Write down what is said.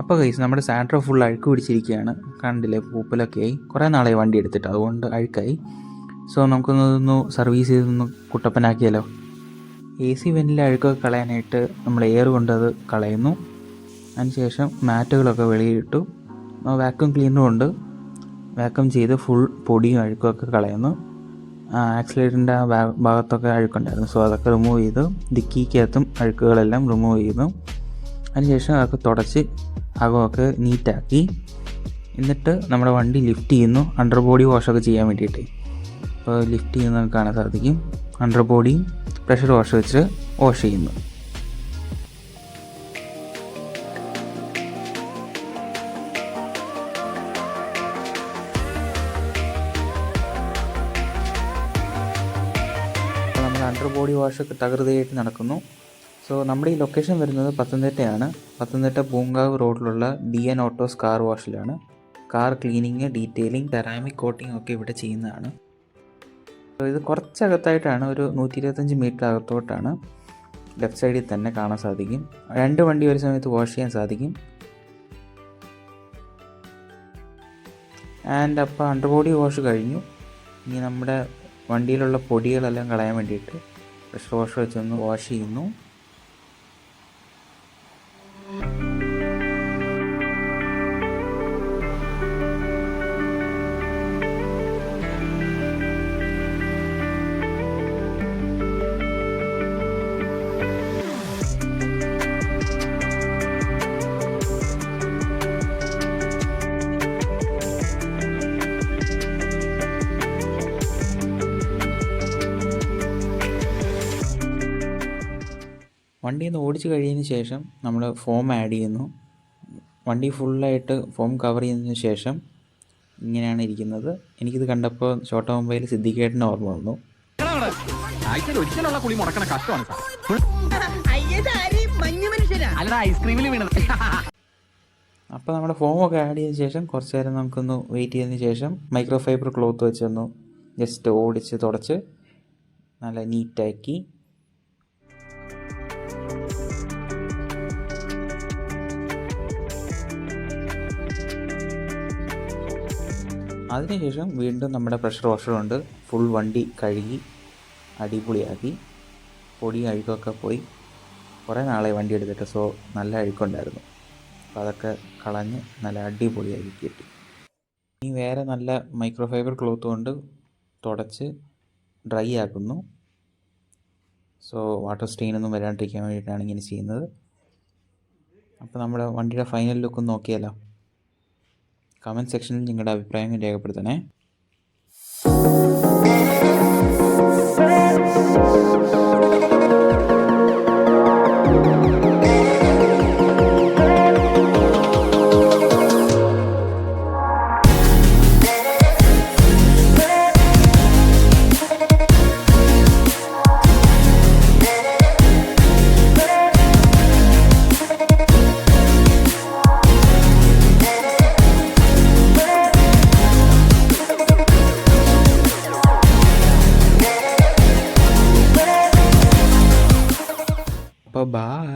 അപ്പോൾ ഗൈസ് നമ്മുടെ Santro full അഴുക്ക് പിടിച്ചിരിക്കുകയാണ്. കണ്ടില്ലേ, പൂപ്പലൊക്കെ ആയി. കുറേ നാളായി വണ്ടി എടുത്തിട്ട്, അതുകൊണ്ട് അഴുക്കായി. സോ നമുക്കൊന്ന് സർവീസ് ചെയ്തൊന്ന് കുട്ടപ്പനാക്കിയാലോ. എ സി വെന്റിലെ അഴുക്കൊക്കെ കളയാനായിട്ട് നമ്മൾ എയർ കൊണ്ട് അത് കളയുന്നു. അതിനുശേഷം മാറ്റുകളൊക്കെ വെളിയിട്ടു വാക്യൂം ക്ലീനർ കൊണ്ട് വാക്യൂം ചെയ്ത് ഫുൾ പൊടിയും അഴുക്കൊക്കെ കളയുന്നു. ആക്സിലേറ്ററിൻ്റെ ആ ഭാഗത്തൊക്കെ അഴുക്കുണ്ടായിരുന്നു, സോ അതൊക്കെ റിമൂവ് ചെയ്തു. ഡിക്കിക്കകത്തും അഴുക്കുകളെല്ലാം റിമൂവ് ചെയ്യുന്നു. അതിനുശേഷം അതൊക്കെ തുടച്ച് അകമൊക്കെ നീറ്റാക്കി. എന്നിട്ട് നമ്മുടെ വണ്ടി ലിഫ്റ്റ് ചെയ്യുന്നു, അണ്ടർ ബോഡി വാഷൊക്കെ ചെയ്യാൻ വേണ്ടിയിട്ട്. അപ്പോൾ ലിഫ്റ്റ് ചെയ്യുന്നത് കാണാൻ സാധിക്കും. അണ്ടർ ബോഡിയും പ്രഷർ വാഷ് വെച്ച് വാഷ് ചെയ്യുന്നു. നമ്മൾ അണ്ടർ ബോഡി വാഷൊക്കെ തകൃതിയായിട്ട് നടക്കുന്നു. സോ നമ്മുടെ ഈ ലൊക്കേഷൻ വരുന്നത് പത്തനംതിട്ടയാണ്. പത്തനംതിട്ട പൂങ്കാവ് റോഡിലുള്ള DN ഓട്ടോസ് കാർ വാഷിലാണ്. Car cleaning, detailing, ceramic coating ഒക്കെ ഇവിടെ ചെയ്യുന്നതാണ്. ഇത് കുറച്ചകത്തായിട്ടാണ്, ഒരു 125 മീറ്റർ അകത്തോട്ടാണ്. ലെഫ്റ്റ് സൈഡിൽ തന്നെ കാണാൻ സാധിക്കും. 2 വണ്ടി ഒരു സമയത്ത് വാഷ് ചെയ്യാൻ സാധിക്കും. ആൻഡ് അപ്പോൾ അണ്ടർ ബോഡി വാഷ് കഴിഞ്ഞു. ഇനി നമ്മുടെ വണ്ടിയിലുള്ള പൊടികളെല്ലാം കളയാൻ വേണ്ടിയിട്ട് പ്രഷർ വാഷ് വെച്ചൊന്ന് വാഷ് ചെയ്യുന്നു. വണ്ടിയിൽ നിന്ന് ഓടിച്ച് കഴിയുന്നതിന് ശേഷം നമ്മൾ ഫോം ആഡ് ചെയ്യുന്നു. വണ്ടി ഫുള്ളായിട്ട് ഫോം കവർ ചെയ്യുന്നതിന് ശേഷം ഇങ്ങനെയാണ് ഇരിക്കുന്നത്. എനിക്കിത് കണ്ടപ്പോൾ ഷോർട്ട് മൊബൈൽ സിദ്ദിഖേട്ടന് ഓർമ്മ വന്നു. അപ്പോൾ നമ്മുടെ ഫോമൊക്കെ ആഡ് ചെയ്തതിന് ശേഷം കുറച്ച് നേരം നമുക്കൊന്ന് വെയിറ്റ് ചെയ്തതിന് ശേഷം മൈക്രോ ഫൈബർ ക്ലോത്ത് വെച്ചൊന്ന് ജസ്റ്റ് ഓടിച്ച് തുടച്ച് നല്ല നീറ്റാക്കി. അതിനുശേഷം വീണ്ടും നമ്മുടെ പ്രഷർ വാഷർ കൊണ്ട് ഫുൾ വണ്ടി കഴുകി അടിപൊളിയാക്കി. പൊടി അഴുക്കൊക്കെ പോയി. കുറേ നാളെ വണ്ടി എടുത്തിട്ട്, സോ നല്ല അഴുക്കുണ്ടായിരുന്നു. അപ്പോൾ അതൊക്കെ കളഞ്ഞ് നല്ല അടിപൊളിയാക്കി കിട്ടി. ഇനി വേറെ നല്ല മൈക്രോ ഫൈബർ ക്ലോത്ത് കൊണ്ട് തുടച്ച് ഡ്രൈ ആക്കുന്നു. സോ വാട്ടർ സ്ട്രെയിനൊന്നും വരാണ്ടിരിക്കാൻ വേണ്ടിയിട്ടാണ് ഇങ്ങനെ ചെയ്യുന്നത്. അപ്പോൾ നമ്മുടെ വണ്ടിയുടെ ഫൈനൽ ലുക്ക് ഒന്ന് നോക്കിയാലോ. കമൻറ്റ് സെക്ഷനിൽ നിങ്ങളുടെ അഭിപ്രായങ്ങൾ രേഖപ്പെടുത്തണേ. Bye.